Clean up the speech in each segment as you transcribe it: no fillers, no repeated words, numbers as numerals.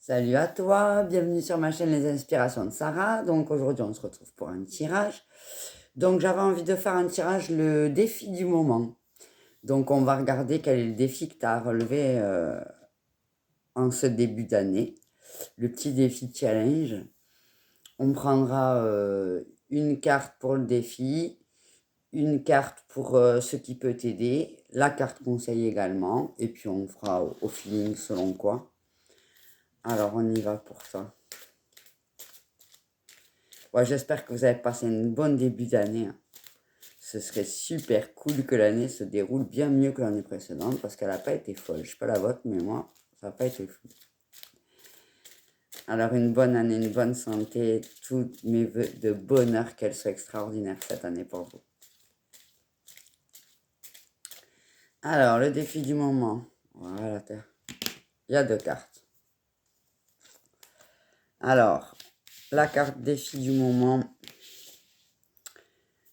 Salut à toi, bienvenue sur ma chaîne Les Inspirations de Sarah. Donc aujourd'hui on se retrouve pour un tirage. Donc j'avais envie de faire un tirage, le défi du moment. Donc on va regarder quel est le défi que tu as relevé en ce début d'année. Le petit défi challenge. On prendra une carte pour le défi, une carte pour ce qui peut t'aider, la carte conseil également, et puis on fera au feeling selon quoi. Alors on y va pour ça. Ouais, j'espère que vous avez passé une bonne début d'année, hein. Ce serait super cool que l'année se déroule bien mieux que l'année précédente parce qu'elle n'a pas été folle. Je ne sais pas la vôtre, mais moi, ça n'a pas été fou. Alors, une bonne année, une bonne santé, tous mes vœux de bonheur, qu'elle soit extraordinaire cette année pour vous. Alors, le défi du moment. Voilà, il y a deux cartes. Alors, la carte défi du moment.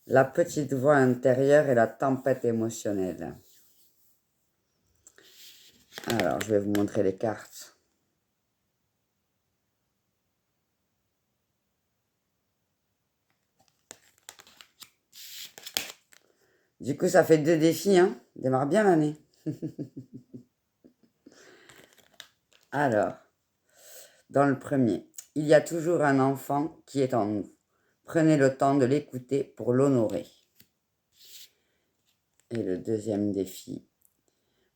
La petite voix intérieure et la tempête émotionnelle. Alors, je vais vous montrer les cartes. Du coup, ça fait deux défis, hein. Démarre bien l'année. Alors, dans le premier, il y a toujours un enfant qui est en nous. Prenez le temps de l'écouter pour l'honorer. Et le deuxième défi,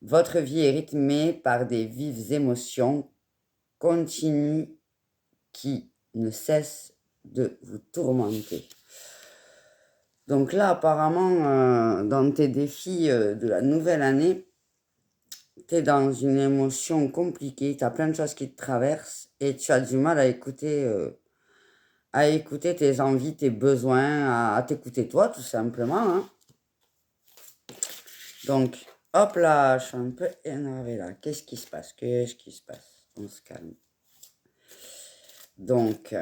votre vie est rythmée par des vives émotions continues qui ne cessent de vous tourmenter. Donc là, apparemment, dans tes défis de la nouvelle année, tu es dans une émotion compliquée, tu as plein de choses qui te traversent et tu as du mal à écouter tes envies, tes besoins, à t'écouter toi, tout simplement, hein. Donc, hop là, je suis un peu énervé là. Qu'est-ce qui se passe? On se calme. Donc,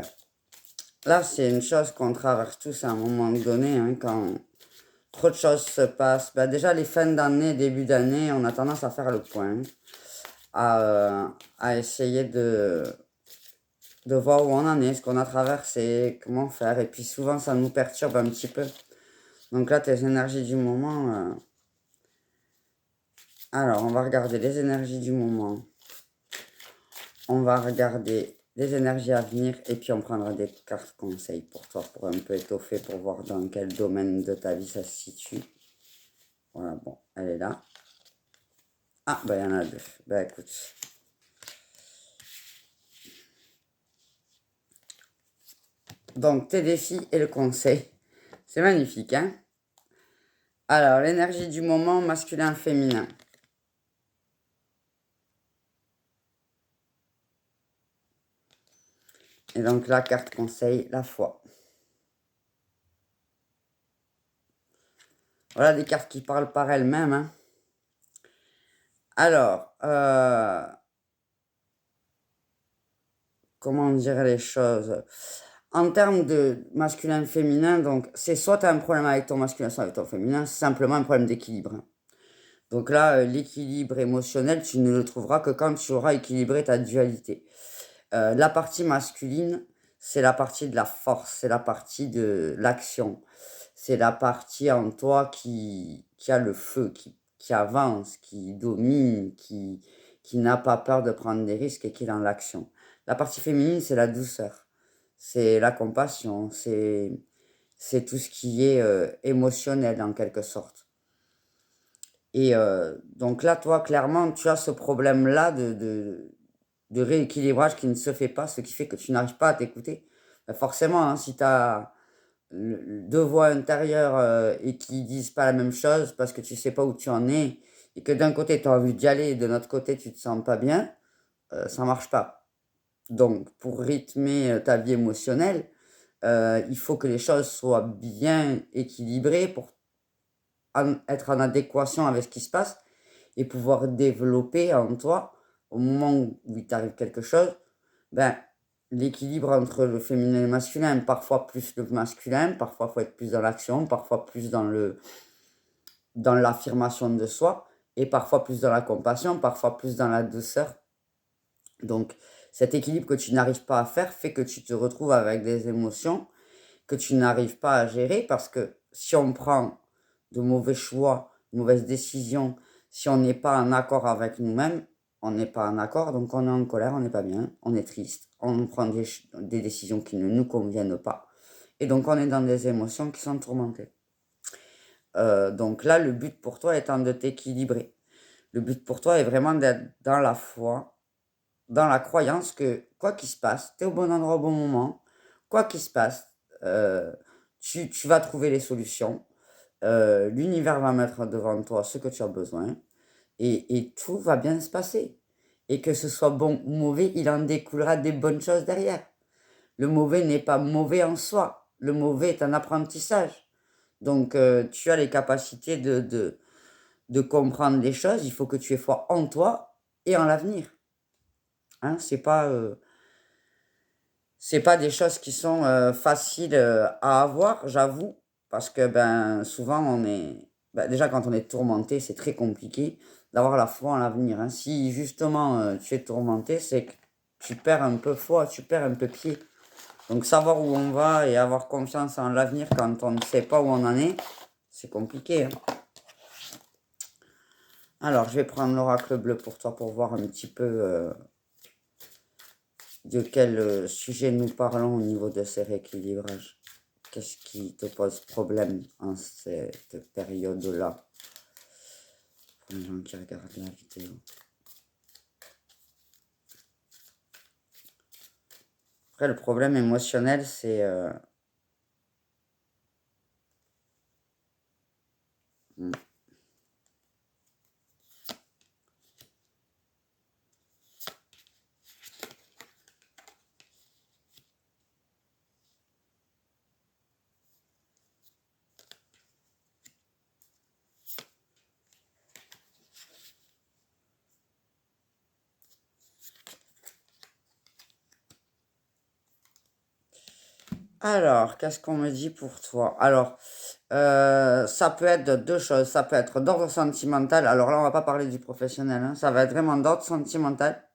là, c'est une chose qu'on traverse tous à un moment donné, hein, quand trop de choses se passent. Ben, déjà, les fins d'année, début d'année, on a tendance à faire le point, à essayer de voir où on en est, ce qu'on a traversé, comment faire. Et puis souvent, ça nous perturbe un petit peu. Donc là, tes énergies du moment. Alors, on va regarder les énergies du moment. On va regarder les énergies à venir. Et puis, on prendra des cartes conseils pour toi, pour un peu étoffer, pour voir dans quel domaine de ta vie ça se situe. Voilà, bon, elle est là. Ah, ben, il y en a deux. Ben, écoute. Donc, tes défis et le conseil. C'est magnifique, hein? Alors, l'énergie du moment, masculin-féminin. Et donc, la carte conseil, la foi. Voilà des cartes qui parlent par elles-mêmes, hein. Alors, comment dire les choses? En termes de masculin-féminin, donc, c'est soit tu as un problème avec ton masculin, soit avec ton féminin, c'est simplement un problème d'équilibre. Donc là, l'équilibre émotionnel, tu ne le trouveras que quand tu auras équilibré ta dualité. La partie masculine, c'est la partie de la force, c'est la partie de l'action. C'est la partie en toi qui a le feu, qui avance, qui domine, qui n'a pas peur de prendre des risques et qui est dans l'action. La partie féminine, c'est la douceur, c'est la compassion, c'est tout ce qui est émotionnel en quelque sorte. Et donc là, toi, clairement, tu as ce problème-là de rééquilibrage qui ne se fait pas, ce qui fait que tu n'arrives pas à t'écouter. Ben forcément, hein, si tu as deux voix intérieures et qui disent pas la même chose parce que tu sais pas où tu en es et que d'un côté tu as envie d'y aller et de l'autre côté tu te sens pas bien, ça marche pas. Donc pour rythmer ta vie émotionnelle, il faut que les choses soient bien équilibrées pour être en adéquation avec ce qui se passe et pouvoir développer en toi, au moment où il t'arrive quelque chose, ben, l'équilibre entre le féminin et le masculin, parfois plus le masculin, parfois il faut être plus dans l'action, parfois plus dans l'affirmation de soi, et parfois plus dans la compassion, parfois plus dans la douceur. Donc, cet équilibre que tu n'arrives pas à faire fait que tu te retrouves avec des émotions que tu n'arrives pas à gérer parce que si on prend de mauvais choix, de mauvaises décisions, si on n'est pas en accord avec nous-mêmes, on n'est pas en accord, donc on est en colère, on n'est pas bien, on est triste, on prend des décisions qui ne nous conviennent pas. Et donc on est dans des émotions qui sont tourmentées. Donc là, le but pour toi étant de t'équilibrer. Le but pour toi est vraiment d'être dans la foi, dans la croyance que quoi qu'il se passe, tu es au bon endroit au bon moment, quoi qu'il se passe, tu vas trouver les solutions. L'univers va mettre devant toi ce que tu as besoin et tout va bien se passer. Et que ce soit bon ou mauvais, il en découlera des bonnes choses derrière. Le mauvais n'est pas mauvais en soi. Le mauvais est un apprentissage. Donc, tu as les capacités de comprendre les choses. Il faut que tu aies foi en toi et en l'avenir. Hein, c'est pas des choses qui sont faciles à avoir, j'avoue, parce que ben souvent déjà quand on est tourmenté, c'est très compliqué d'avoir la foi en l'avenir. Hein. Si justement tu es tourmenté, c'est que tu perds un peu foi, tu perds un peu pied. Donc savoir où on va et avoir confiance en l'avenir quand on ne sait pas où on en est, c'est compliqué. Hein. Alors je vais prendre l'oracle bleu pour toi pour voir un petit peu de quel sujet nous parlons au niveau de ces rééquilibrages. Qu'est-ce qui te pose problème en cette période-là? Pour les gens qui regardent la vidéo. Après, le problème émotionnel, c'est... Alors, qu'est-ce qu'on me dit pour toi? Alors, ça peut être de deux choses. Ça peut être d'ordre sentimental. Alors là, on va pas parler du professionnel. Hein. Ça va être vraiment d'ordre sentimental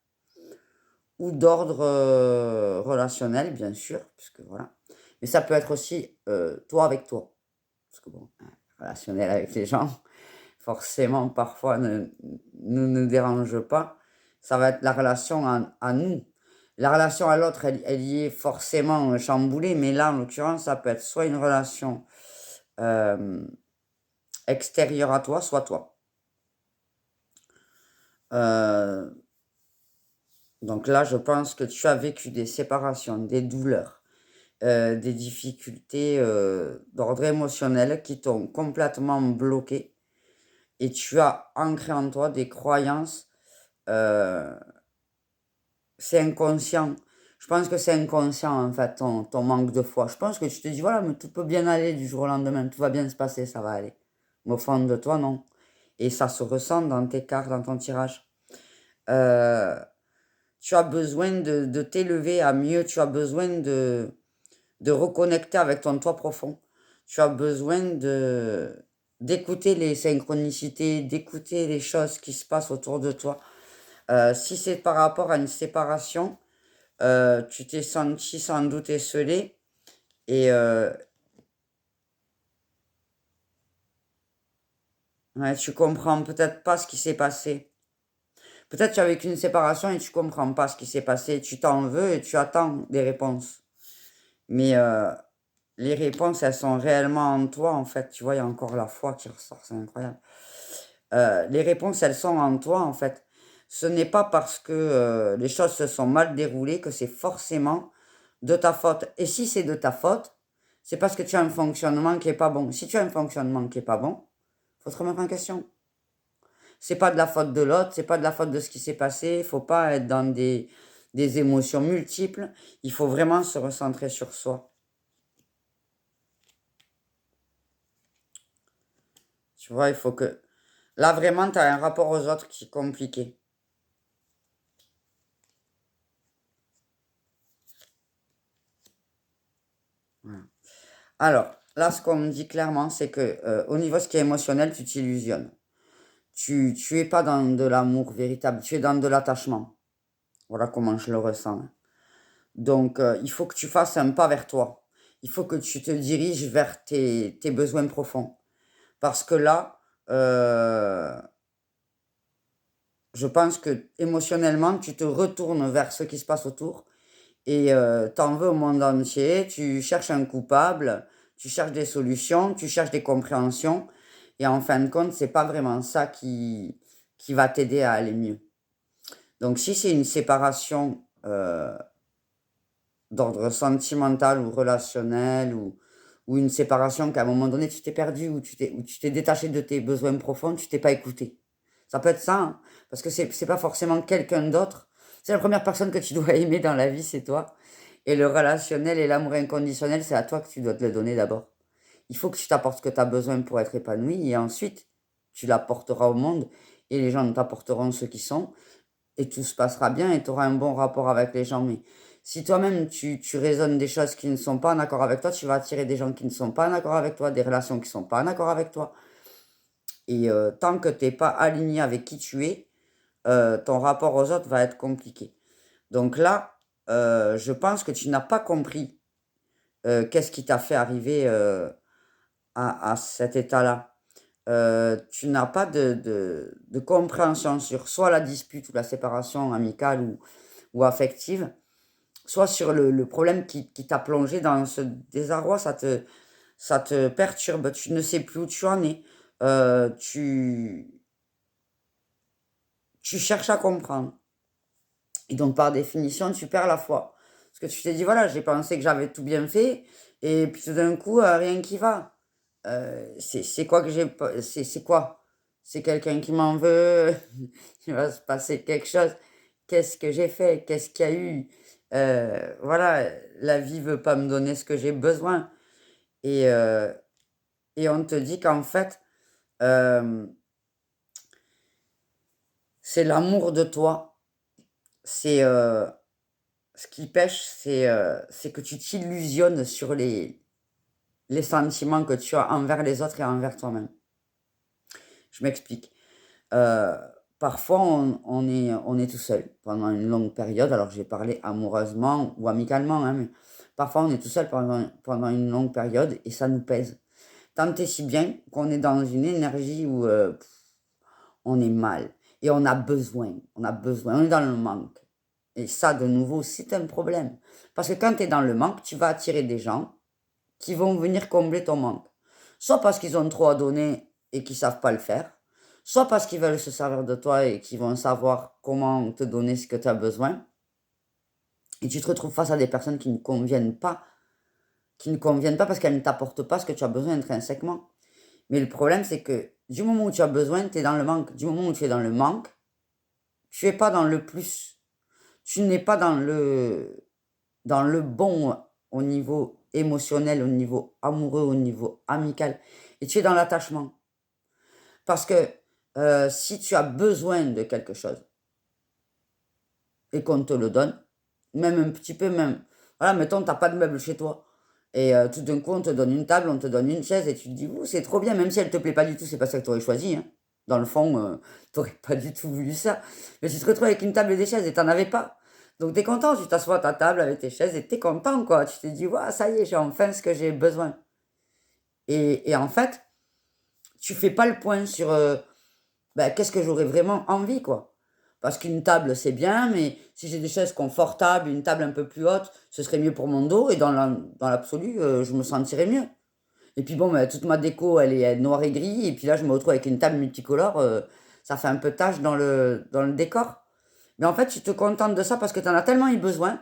ou d'ordre relationnel, bien sûr, puisque voilà. Mais ça peut être aussi toi avec toi. Parce que bon, relationnel avec les gens, forcément, parfois, ne nous dérange pas. Ça va être la relation à nous. La relation à l'autre, elle y est forcément chamboulée, mais là, en l'occurrence, ça peut être soit une relation extérieure à toi, soit toi. Donc là, je pense que tu as vécu des séparations, des douleurs, des difficultés d'ordre émotionnel qui t'ont complètement bloqué et tu as ancré en toi des croyances. C'est inconscient. Je pense que c'est inconscient, en fait, ton manque de foi. Je pense que tu te dis, voilà, mais tout peut bien aller du jour au lendemain, tout va bien se passer, ça va aller. Mais au fond de toi, non. Et ça se ressent dans tes cartes, dans ton tirage. Tu as besoin de t'élever à mieux, tu as besoin de reconnecter avec ton toi profond. Tu as besoin d'écouter les synchronicités, d'écouter les choses qui se passent autour de toi. Si c'est par rapport à une séparation, tu t'es senti sans doute esseulé et ouais, tu comprends peut-être pas ce qui s'est passé. Peut-être tu as vécu une séparation et tu comprends pas ce qui s'est passé. Tu t'en veux et tu attends des réponses. Mais les réponses, elles sont réellement en toi, en fait. Tu vois, il y a encore la foi qui ressort, c'est incroyable. Les réponses, elles sont en toi, en fait. Ce n'est pas parce que les choses se sont mal déroulées que c'est forcément de ta faute. Et si c'est de ta faute, c'est parce que tu as un fonctionnement qui est pas bon. Si tu as un fonctionnement qui est pas bon, faut te remettre en question. C'est pas de la faute de l'autre, c'est pas de la faute de ce qui s'est passé. Il faut pas être dans des émotions multiples. Il faut vraiment se recentrer sur soi. Tu vois, il faut que... Là, vraiment, tu as un rapport aux autres qui est compliqué. Voilà. Alors, là, ce qu'on me dit clairement, c'est que au niveau ce qui est émotionnel, tu t'illusionnes. Tu es pas dans de l'amour véritable, tu es dans de l'attachement. Voilà comment je le ressens, hein. Donc, il faut que tu fasses un pas vers toi. Il faut que tu te diriges vers tes besoins profonds. Parce que là, je pense que émotionnellement, tu te retournes vers ce qui se passe autour et tu veux au monde entier, tu cherches un coupable, tu cherches des solutions, tu cherches des compréhensions et en fin de compte, c'est pas vraiment ça qui va t'aider à aller mieux. Donc si c'est une séparation, d'ordre sentimental ou relationnel ou une séparation qu'à un moment donné tu t'es perdu ou tu t'es détaché de tes besoins profonds, tu t'es pas écouté. Ça peut être ça, hein, parce que c'est pas forcément quelqu'un d'autre. C'est la première personne que tu dois aimer dans la vie, c'est toi. Et le relationnel et l'amour inconditionnel, c'est à toi que tu dois te le donner d'abord. Il faut que tu t'apportes ce que tu as besoin pour être épanoui et ensuite tu l'apporteras au monde et les gens t'apporteront ce qu'ils sont et tout se passera bien et tu auras un bon rapport avec les gens. Mais si toi-même tu raisonnes des choses qui ne sont pas en accord avec toi, tu vas attirer des gens qui ne sont pas en accord avec toi, des relations qui ne sont pas en accord avec toi. Et tant que tu n'es pas aligné avec qui tu es, ton rapport aux autres va être compliqué. Donc là, je pense que tu n'as pas compris qu'est-ce qui t'a fait arriver à cet état-là. Tu n'as pas de compréhension sur soit la dispute ou la séparation amicale ou affective, soit sur le problème qui t'a plongé dans ce désarroi, ça te perturbe, tu ne sais plus où tu en es, tu cherches à comprendre. Et donc, par définition, tu perds la foi. Parce que tu t'es dit, voilà, j'ai pensé que j'avais tout bien fait, et puis tout d'un coup, rien qui va. C'est quoi que j'ai pas. C'est quoi? C'est quelqu'un qui m'en veut, il va se passer quelque chose. Qu'est-ce que j'ai fait? Qu'est-ce qu'il y a eu? Voilà, la vie veut pas me donner ce que j'ai besoin. Et, euh, et on te dit qu'en fait, euh, c'est l'amour de toi. C'est ce qui pêche, c'est que tu t'illusionnes sur les sentiments que tu as envers les autres et envers toi-même. Je m'explique. Euh, Parfois, on est tout seul pendant une longue période. Alors, j'ai parlé amoureusement ou amicalement, hein, mais parfois, on est tout seul pendant une longue période et ça nous pèse. Tant et si bien qu'on est dans une énergie où on est mal et on est dans le manque. Et ça, de nouveau, c'est un problème. Parce que quand tu es dans le manque, tu vas attirer des gens qui vont venir combler ton manque. Soit parce qu'ils ont trop à donner et qu'ils ne savent pas le faire, soit parce qu'ils veulent se servir de toi et qu'ils vont savoir comment te donner ce que tu as besoin. Et tu te retrouves face à des personnes qui ne conviennent pas parce qu'elles ne t'apportent pas ce que tu as besoin intrinsèquement. Mais le problème, c'est que du moment où tu as besoin, tu es dans le manque. Du moment où tu es dans le manque, tu n'es pas dans le plus. Tu n'es pas dans le bon au niveau émotionnel, au niveau amoureux, au niveau amical. Et tu es dans l'attachement. Parce que si tu as besoin de quelque chose et qu'on te le donne, même un petit peu, même, voilà, mettons, tu n'as pas de meuble chez toi. Et tout d'un coup, on te donne une table, on te donne une chaise et tu te dis, ouh, c'est trop bien, même si elle ne te plaît pas du tout, c'est pas ça que tu aurais choisi, hein. Dans le fond, tu n'aurais pas du tout voulu ça. Mais tu te retrouves avec une table et des chaises et tu n'en avais pas. Donc tu es content, tu t'assois à ta table avec tes chaises et tu es content, quoi. Tu te dis, ouais, ça y est, j'ai enfin ce que j'ai besoin. Et en fait, tu fais pas le point sur ben, qu'est-ce que j'aurais vraiment envie, quoi. Parce qu'une table, c'est bien, mais si j'ai des chaises confortables, une table un peu plus haute, ce serait mieux pour mon dos et dans l'absolu, je me sentirais mieux. Et puis bon, ben, toute ma déco, elle est noire et gris, et puis là, je me retrouve avec une table multicolore, ça fait un peu tache dans le décor. Mais en fait, tu te contentes de ça parce que tu en as tellement eu besoin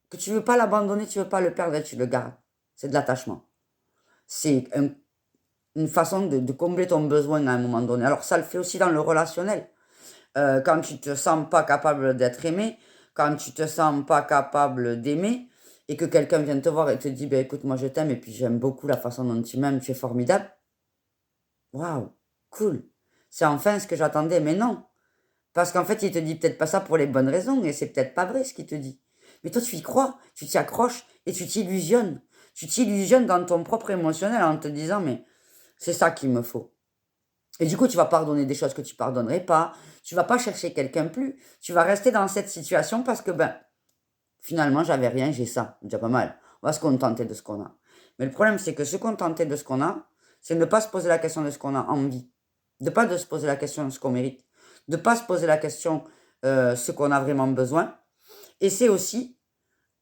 que tu veux pas l'abandonner, tu veux pas le perdre et tu le gardes. C'est de l'attachement. C'est une façon de combler ton besoin à un moment donné. Alors ça le fait aussi dans le relationnel. Quand tu te sens pas capable d'être aimé, quand tu te sens pas capable d'aimer, et que quelqu'un vient te voir et te dit, ben écoute, moi je t'aime et puis j'aime beaucoup la façon dont tu m'aimes, tu es formidable. Waouh, cool. C'est enfin ce que j'attendais, mais non. Parce qu'en fait, il te dit peut-être pas ça pour les bonnes raisons, et c'est peut-être pas vrai ce qu'il te dit. Mais toi, tu y crois, tu t'y accroches et tu t'illusionnes. Tu t'illusionnes dans ton propre émotionnel en te disant, mais c'est ça qu'il me faut. Et du coup, tu vas pardonner des choses que tu pardonnerais pas. Tu vas pas chercher quelqu'un plus. Tu vas rester dans cette situation parce que, ben, finalement, j'avais rien, j'ai ça. C'est déjà pas mal. On va se contenter de ce qu'on a. Mais le problème, c'est que se contenter de ce qu'on a, c'est ne pas se poser la question de ce qu'on a envie. De pas de se poser la question de ce qu'on mérite. De pas se poser la question ce qu'on a vraiment besoin. Et c'est aussi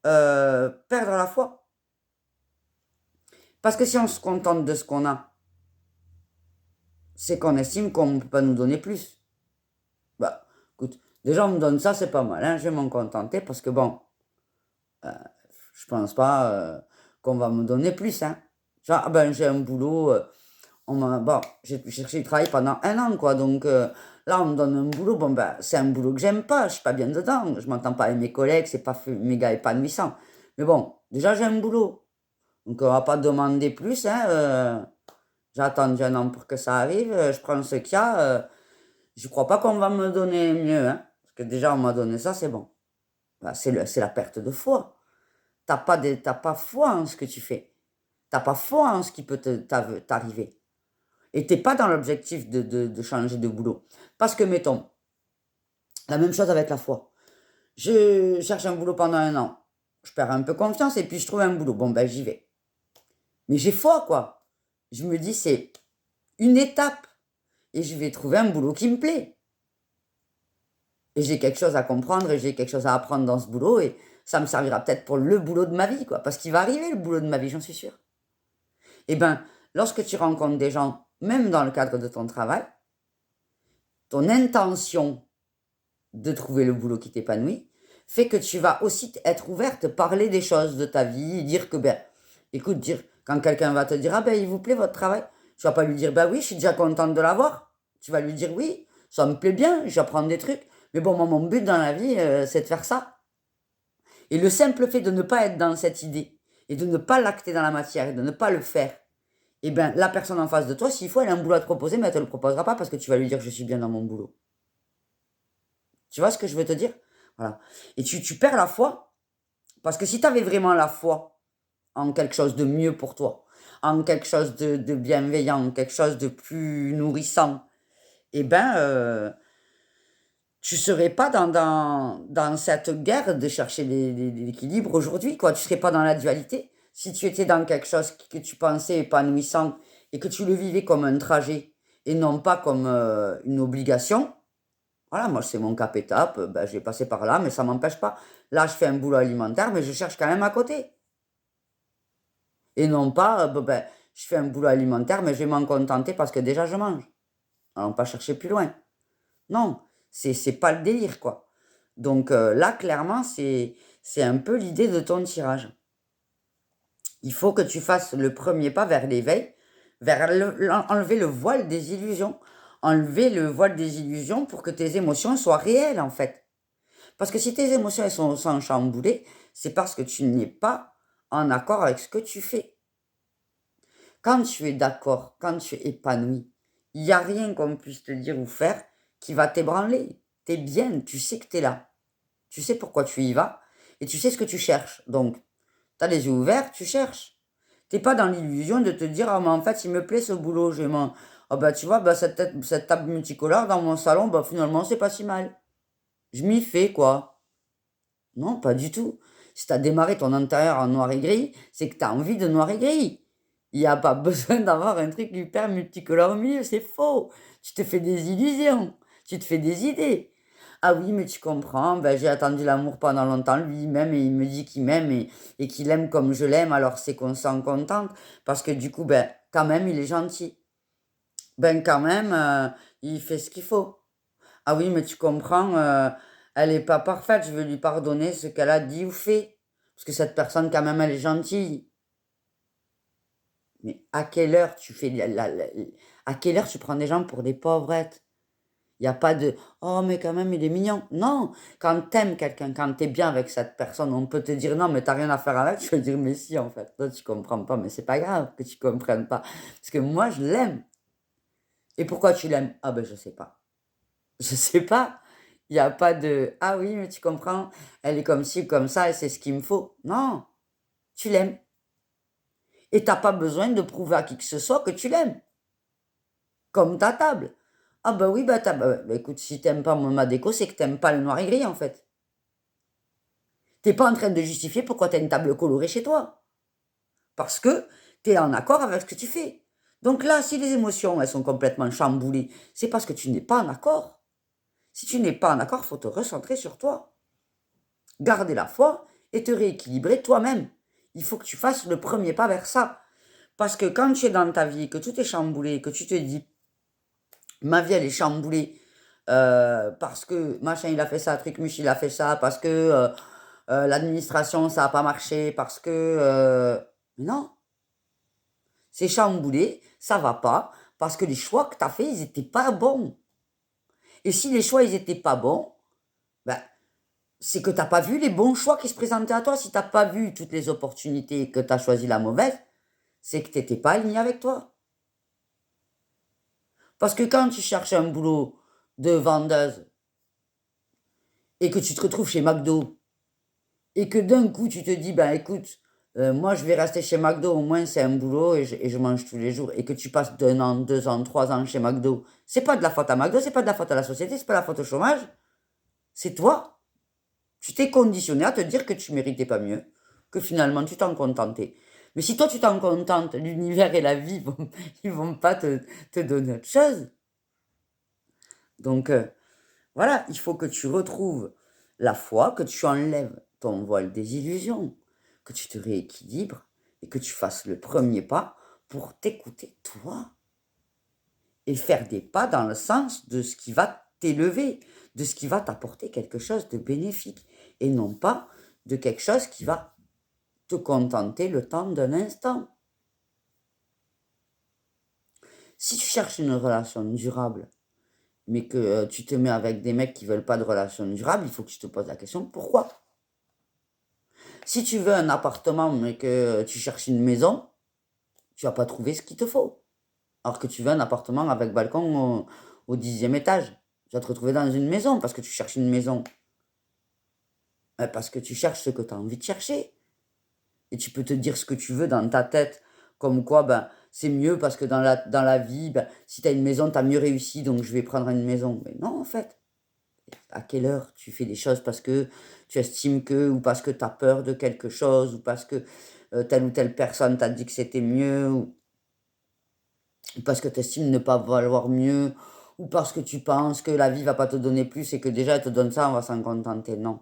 perdre la foi. Parce que si on se contente de ce qu'on a, c'est qu'on estime qu'on ne peut pas nous donner plus. Bah, écoute, déjà on me donne ça, c'est pas mal, hein, je vais m'en contenter parce que bon, je pense pas qu'on va me donner plus, hein. Genre, ah ben j'ai un boulot, bon, j'ai cherché du travail pendant 1 an, quoi, donc là on me donne un boulot, bon ben c'est un boulot que j'aime pas, je suis pas bien dedans, je m'entends pas avec mes collègues, c'est pas méga épanouissant. Mais bon, déjà j'ai un boulot, donc on va pas demander plus, hein, j'ai attendu 1 an pour que ça arrive, je prends ce qu'il y a, je crois pas qu'on va me donner mieux, hein, parce que déjà on m'a donné ça, c'est bon. Bah, c'est la perte de foi. T'as pas foi en ce que tu fais. T'as pas foi en ce qui peut t'arriver. Et t'es pas dans l'objectif de changer de boulot. Parce que, mettons, la même chose avec la foi. Je cherche un boulot pendant 1 an. Je perds un peu confiance et puis je trouve un boulot. Bon, ben j'y vais. Mais j'ai foi, quoi. Je me dis, c'est une étape. Et je vais trouver un boulot qui me plaît. Et j'ai quelque chose à comprendre et j'ai quelque chose à apprendre dans ce boulot. Et ça me servira peut-être pour le boulot de ma vie, quoi. Parce qu'il va arriver le boulot de ma vie, j'en suis sûre. Eh bien, lorsque tu rencontres des gens, même dans le cadre de ton travail, ton intention de trouver le boulot qui t'épanouit fait que tu vas aussi être ouverte, parler des choses de ta vie, dire que, ben, écoute, quand quelqu'un va te dire, ah ben, il vous plaît votre travail, tu vas pas lui dire, ben oui, je suis déjà contente de l'avoir. Tu vas lui dire, oui, ça me plaît bien, j'apprends des trucs, mais bon, moi, mon but dans la vie, c'est de faire ça. Et le simple fait de ne pas être dans cette idée, et de ne pas l'acter dans la matière, et de ne pas le faire, eh bien, la personne en face de toi, s'il faut, elle a un boulot à te proposer, mais elle te le proposera pas parce que tu vas lui dire, je suis bien dans mon boulot. Tu vois ce que je veux te dire? Voilà. Et tu perds la foi, parce que si tu avais vraiment la foi en quelque chose de mieux pour toi, en quelque chose de bienveillant, quelque chose de plus nourrissant, eh ben, tu serais pas dans cette guerre de chercher l'équilibre aujourd'hui, quoi. Tu serais pas dans la dualité. Si tu étais dans quelque chose que tu pensais épanouissant et que tu le vivais comme un trajet et non pas comme une obligation, voilà, moi c'est mon cap étape, ben, j'ai passé par là, mais ça m'empêche pas. Là, je fais un boulot alimentaire, mais je cherche quand même à côté. Et non pas, ben, je fais un boulot alimentaire, mais je vais m'en contenter parce que déjà je mange. Allons pas chercher plus loin. Non, c'est pas le délire, quoi. Donc là, clairement, c'est un peu l'idée de ton tirage. Il faut que tu fasses le premier pas vers l'éveil, vers enlever le voile des illusions. Enlever le voile des illusions pour que tes émotions soient réelles, en fait. Parce que si tes émotions elles sont chamboulées, c'est parce que tu n'es pas en accord avec ce que tu fais. Quand tu es d'accord, quand tu es épanoui, il n'y a rien qu'on puisse te dire ou faire qui va t'ébranler. Tu es bien, tu sais que tu es là. Tu sais pourquoi tu y vas et tu sais ce que tu cherches. Donc, tu as les yeux ouverts, tu cherches. Tu n'es pas dans l'illusion de te dire, ah, mais en fait, il me plaît ce boulot. Ah, bah, tu vois, bah, cette table multicolore dans mon salon, bah, finalement, c'est pas si mal. Je m'y fais, quoi. Non, pas du tout. Si tu as démarré ton intérieur en noir et gris, c'est que tu as envie de noir et gris. Il n'y a pas besoin d'avoir un truc hyper multicolore au milieu, c'est faux. Tu te fais des illusions, tu te fais des idées. Ah oui, mais tu comprends, ben, j'ai attendu l'amour pendant longtemps, lui il m'aime et il me dit qu'il m'aime et qu'il aime comme je l'aime, alors c'est qu'on s'en contente, parce que du coup, ben, quand même, il est gentil. Ben, quand même, il fait ce qu'il faut. Ah oui, mais tu comprends, elle n'est pas parfaite, je vais lui pardonner ce qu'elle a dit ou fait. Parce que cette personne, quand même, elle est gentille. Mais à quelle heure tu fais à quelle heure tu prends des gens pour des pauvrettes? Il n'y a pas de oh, mais quand même, il est mignon. Non, quand t'aimes quelqu'un, quand t'es bien avec cette personne, on peut te dire non, mais t'as rien à faire avec. Je vais dire mais si, en fait. Toi, tu comprends pas, mais c'est pas grave que tu comprennes pas. Parce que moi, je l'aime. Et pourquoi tu l'aimes? Ah ben, je sais pas. Je sais pas. Il n'y a pas de ah oui, mais tu comprends, elle est comme ci, comme ça, et c'est ce qu'il me faut. Non, tu l'aimes. Et t'as pas besoin de prouver à qui que ce soit que tu l'aimes. comme ta table. Ah bah oui, bah, écoute, si t'aimes pas ma déco, c'est que t'aimes pas le noir et gris, en fait. T'es pas en train de justifier pourquoi t'as une table colorée chez toi. Parce que t'es en accord avec ce que tu fais. Donc là, si les émotions, elles sont complètement chamboulées, c'est parce que tu n'es pas en accord. Si tu n'es pas en accord, il faut te recentrer sur toi. Garder la foi et te rééquilibrer toi-même. Il faut que tu fasses le premier pas vers ça. Parce que quand tu es dans ta vie, que tout est chamboulé, que tu te dis, ma vie elle est chamboulée, parce que machin il a fait ça, truc muche il a fait ça, parce que l'administration ça n'a pas marché, parce que... non, c'est chamboulé, ça va pas, parce que les choix que tu as faits, ils n'étaient pas bons. Et si les choix, ils n'étaient pas bons, ben, c'est que tu n'as pas vu les bons choix qui se présentaient à toi. Si tu n'as pas vu toutes les opportunités et que tu as choisi la mauvaise, c'est que tu n'étais pas aligné avec toi. Parce que quand tu cherches un boulot de vendeuse et que tu te retrouves chez McDo et que d'un coup tu te dis, ben écoute, moi je vais rester chez McDo, au moins c'est un boulot et je mange tous les jours, et que tu passes d'un an, 2 ans, 3 ans chez McDo, c'est pas de la faute à McDo, c'est pas de la faute à la société, c'est pas de la faute au chômage, c'est toi. Tu t'es conditionné à te dire que tu méritais pas mieux, que finalement tu t'en contentais. Mais si toi tu t'en contentes, l'univers et la vie, ils vont pas te donner autre chose. Donc voilà, il faut que tu retrouves la foi, que tu enlèves ton voile des illusions, que tu te rééquilibres et que tu fasses le premier pas pour t'écouter toi et faire des pas dans le sens de ce qui va t'élever, de ce qui va t'apporter quelque chose de bénéfique et non pas de quelque chose qui va te contenter le temps d'un instant. Si tu cherches une relation durable, mais que tu te mets avec des mecs qui veulent pas de relation durable, il faut que tu te poses la question pourquoi. Si tu veux un appartement mais que tu cherches une maison, tu vas pas trouver ce qu'il te faut. Alors que tu veux un appartement avec balcon au 10e étage. Tu vas te retrouver dans une maison parce que tu cherches une maison. Parce que tu cherches ce que tu as envie de chercher. Et tu peux te dire ce que tu veux dans ta tête. Comme quoi, ben, c'est mieux parce que dans la vie, ben, si tu as une maison, tu as mieux réussi, donc je vais prendre une maison. Mais non, en fait. À quelle heure tu fais des choses parce que tu estimes que, ou parce que tu as peur de quelque chose, ou parce que telle ou telle personne t'a dit que c'était mieux, ou parce que tu estimes ne pas valoir mieux, ou parce que tu penses que la vie va pas te donner plus et que déjà elle te donne ça, on va s'en contenter. Non,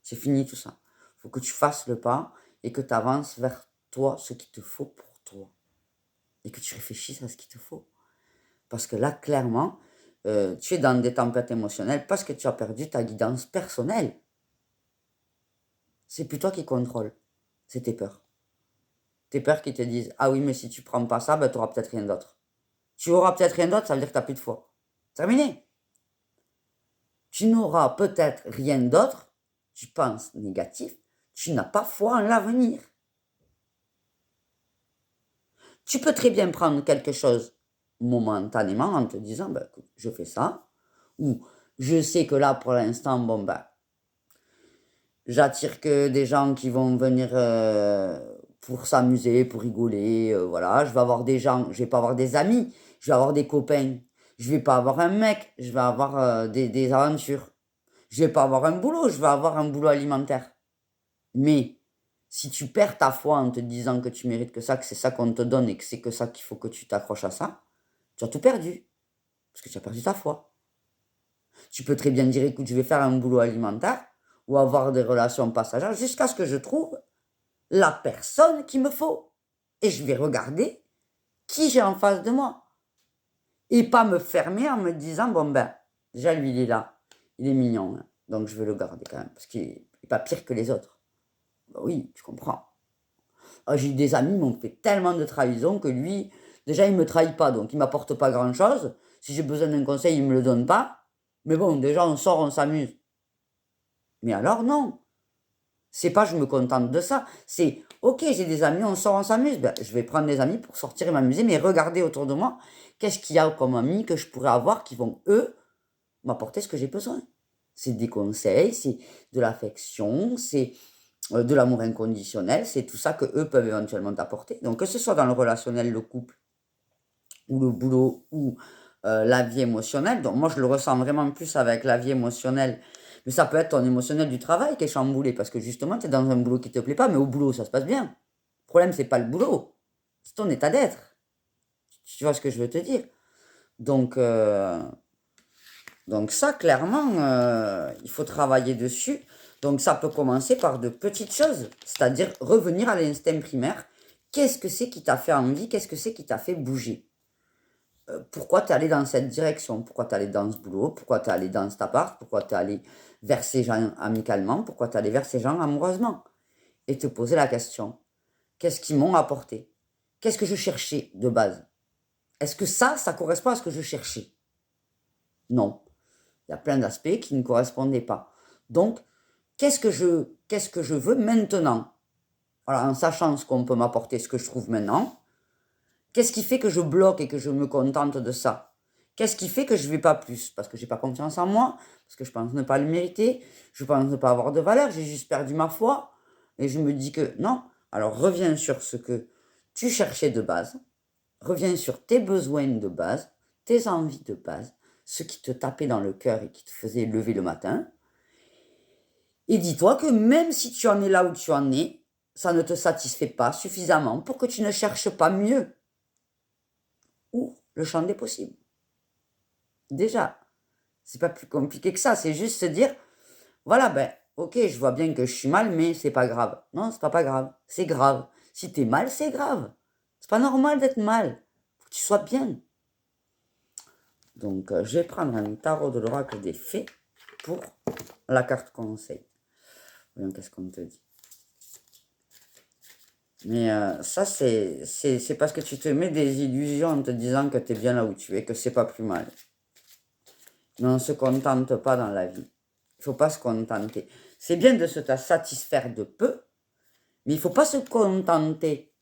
c'est fini tout ça. Il faut que tu fasses le pas et que tu avances vers toi, ce qu'il te faut pour toi. Et que tu réfléchisses à ce qu'il te faut. Parce que là, clairement, tu es dans des tempêtes émotionnelles parce que tu as perdu ta guidance personnelle. C'est plus toi qui contrôle, c'est tes peurs. Tes peurs qui te disent, ah oui, mais si tu prends pas ça, ben, tu n'auras peut-être rien d'autre. Tu auras peut-être rien d'autre, ça veut dire que tu n'as plus de foi. Terminé. Tu n'auras peut-être rien d'autre, tu penses négatif, tu n'as pas foi en l'avenir. Tu peux très bien prendre quelque chose momentanément en te disant, ben, écoute, je fais ça, ou je sais que là, pour l'instant, bon, ben, j'attire que des gens qui vont venir pour s'amuser, pour rigoler, voilà. Je vais avoir des gens, je vais pas avoir des amis, je vais avoir des copains. Je vais pas avoir un mec, je vais avoir des aventures. Je vais pas avoir un boulot, je vais avoir un boulot alimentaire. Mais si tu perds ta foi en te disant que tu mérites que ça, que c'est ça qu'on te donne et que c'est que ça qu'il faut que tu t'accroches à ça, tu as tout perdu. Parce que tu as perdu ta foi. Tu peux très bien dire, écoute, je vais faire un boulot alimentaire ou avoir des relations passagères jusqu'à ce que je trouve la personne qu'il me faut. Et je vais regarder qui j'ai en face de moi. Et pas me fermer en me disant, bon ben, déjà lui il est là, il est mignon, hein, donc je vais le garder quand même, parce qu'il n'est pas pire que les autres. Ben oui, tu comprends. Ah, j'ai eu des amis qui m'ont fait tellement de trahison que lui, déjà il ne me trahit pas, donc il ne m'apporte pas grand-chose. Si j'ai besoin d'un conseil, il ne me le donne pas. Mais bon, déjà on sort, on s'amuse. Mais alors non. C'est pas je me contente de ça. C'est ok, j'ai des amis, on sort, on s'amuse. Ben, je vais prendre des amis pour sortir et m'amuser, mais regarder autour de moi, qu'est-ce qu'il y a comme amis que je pourrais avoir qui vont, eux, m'apporter ce que j'ai besoin. C'est des conseils, c'est de l'affection, c'est de l'amour inconditionnel, c'est tout ça que eux peuvent éventuellement t'apporter. Donc que ce soit dans le relationnel, le couple, ou le boulot, ou la vie émotionnelle. Donc moi, je le ressens vraiment plus avec la vie émotionnelle. Mais ça peut être ton émotionnel du travail qui est chamboulé, parce que justement, tu es dans un boulot qui te plaît pas, mais au boulot, ça se passe bien. Le problème, c'est pas le boulot, c'est ton état d'être. Tu vois ce que je veux te dire? Donc, donc ça, clairement, il faut travailler dessus. Donc ça peut commencer par de petites choses, c'est-à-dire revenir à l'instinct primaire. Qu'est-ce que c'est qui t'a fait envie? Qu'est-ce que c'est qui t'a fait bouger? Pourquoi tu es allé dans cette direction? Pourquoi tu es allé dans ce boulot? Pourquoi tu es allé dans cet appart? Pourquoi tu es allé vers ces gens amicalement? Pourquoi tu es allé vers ces gens amoureusement? Et te poser la question, qu'est-ce qu'ils m'ont apporté? Qu'est-ce que je cherchais de base? Est-ce que ça correspond à ce que je cherchais? Non. Il y a plein d'aspects qui ne correspondaient pas. Donc, qu'est-ce que je veux maintenant? Voilà, en sachant ce qu'on peut m'apporter, ce que je trouve maintenant. Qu'est-ce qui fait que je bloque et que je me contente de ça? Qu'est-ce qui fait que je ne vais pas plus? Parce que je n'ai pas confiance en moi, parce que je pense ne pas le mériter, je pense ne pas avoir de valeur, j'ai juste perdu ma foi. Et je me dis que non. Alors reviens sur ce que tu cherchais de base, reviens sur tes besoins de base, tes envies de base, ce qui te tapait dans le cœur et qui te faisait lever le matin. Et dis-toi que même si tu en es là où tu en es, ça ne te satisfait pas suffisamment pour que tu ne cherches pas mieux. Ou le champ des possibles. Déjà, c'est pas plus compliqué que ça, c'est juste se dire, voilà, ben, ok, je vois bien que je suis mal, mais c'est pas grave. Non, c'est pas grave, c'est grave. Si t'es mal, c'est grave. C'est pas normal d'être mal. Faut que tu sois bien. Donc, je vais prendre un tarot de l'oracle des fées pour la carte conseil. Voyons qu'est-ce qu'on te dit. Mais ça, c'est parce que tu te mets des illusions en te disant que tu es bien là où tu es, que c'est pas plus mal. Mais on ne se contente pas dans la vie. Il ne faut pas se contenter. C'est bien de se satisfaire de peu, mais il ne faut pas se contenter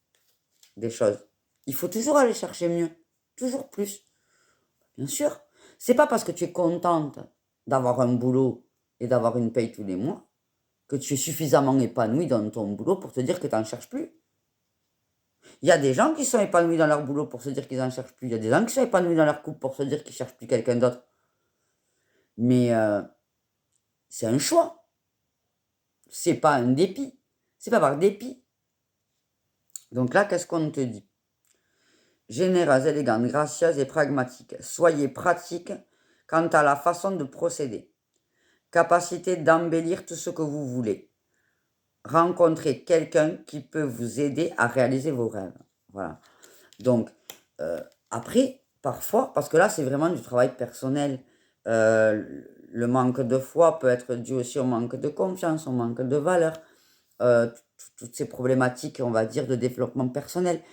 des choses. Il faut toujours aller chercher mieux, toujours plus. Bien sûr, c'est pas parce que tu es contente d'avoir un boulot et d'avoir une paye tous les mois que tu es suffisamment épanoui dans ton boulot pour te dire que tu n'en cherches plus. Il y a des gens qui sont épanouis dans leur boulot pour se dire qu'ils n'en cherchent plus. Il y a des gens qui sont épanouis dans leur couple pour se dire qu'ils ne cherchent plus quelqu'un d'autre. Mais c'est un choix. C'est pas un dépit. C'est pas par dépit. Donc là, qu'est-ce qu'on te dit? Généreuse, élégante, gracieuse et pragmatique. Soyez pratique quant à la façon de procéder. Capacité d'embellir tout ce que vous voulez. Rencontrez quelqu'un qui peut vous aider à réaliser vos rêves. Voilà. Donc, après, parfois, parce que là, c'est vraiment du travail personnel. Le manque de foi peut être dû aussi au manque de confiance, au manque de valeur. Toutes ces problématiques, on va dire, de développement personnel.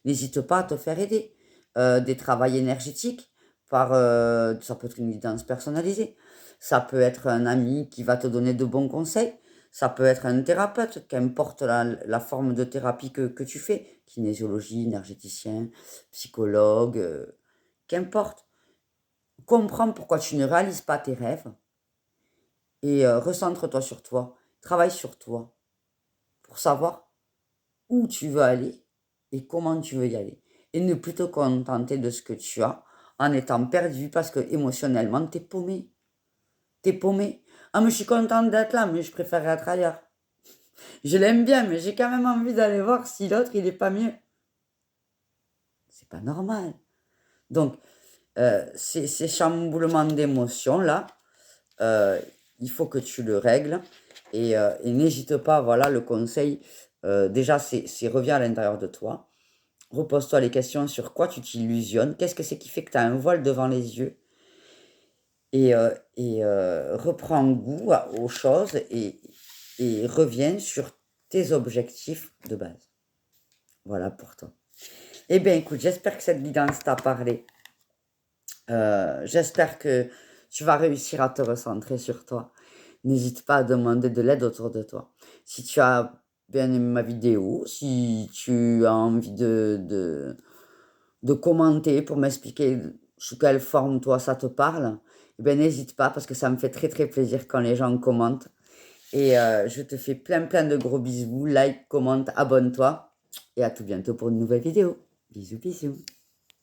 N'hésite pas à te faire aider. Des travails énergétiques, ça peut être une guidance personnalisée. Ça peut être un ami qui va te donner de bons conseils. Ça peut être un thérapeute, qu'importe la forme de thérapie que tu fais. Kinésiologie, énergéticien, psychologue, qu'importe. Comprends pourquoi tu ne réalises pas tes rêves et recentre-toi sur toi. Travaille sur toi pour savoir où tu veux aller et comment tu veux y aller. Et ne plus te contenter de ce que tu as en étant perdu parce que émotionnellement, t'es paumé. T'es paumé. Ah, mais je suis contente d'être là, mais je préfère être ailleurs. Je l'aime bien, mais j'ai quand même envie d'aller voir si l'autre, il est pas mieux. C'est pas normal. Donc, ces chamboulements d'émotions-là, il faut que tu le règles. Et n'hésite pas, voilà, le conseil, déjà, c'est reviens à l'intérieur de toi. Repose-toi les questions sur quoi tu t'illusionnes. Qu'est-ce que c'est qui fait que tu as un voile devant les yeux? Et reprends goût aux choses et reviens sur tes objectifs de base. Voilà pour toi. Eh bien, écoute, j'espère que cette guidance t'a parlé. J'espère que tu vas réussir à te recentrer sur toi. N'hésite pas à demander de l'aide autour de toi. Si tu as bien aimé ma vidéo, si tu as envie de commenter pour m'expliquer sous quelle forme toi ça te parle, eh bien n'hésite pas parce que ça me fait très très plaisir quand les gens commentent. Et je te fais plein de gros bisous, like, commente, abonne-toi et à tout bientôt pour une nouvelle vidéo. Bisous bisous.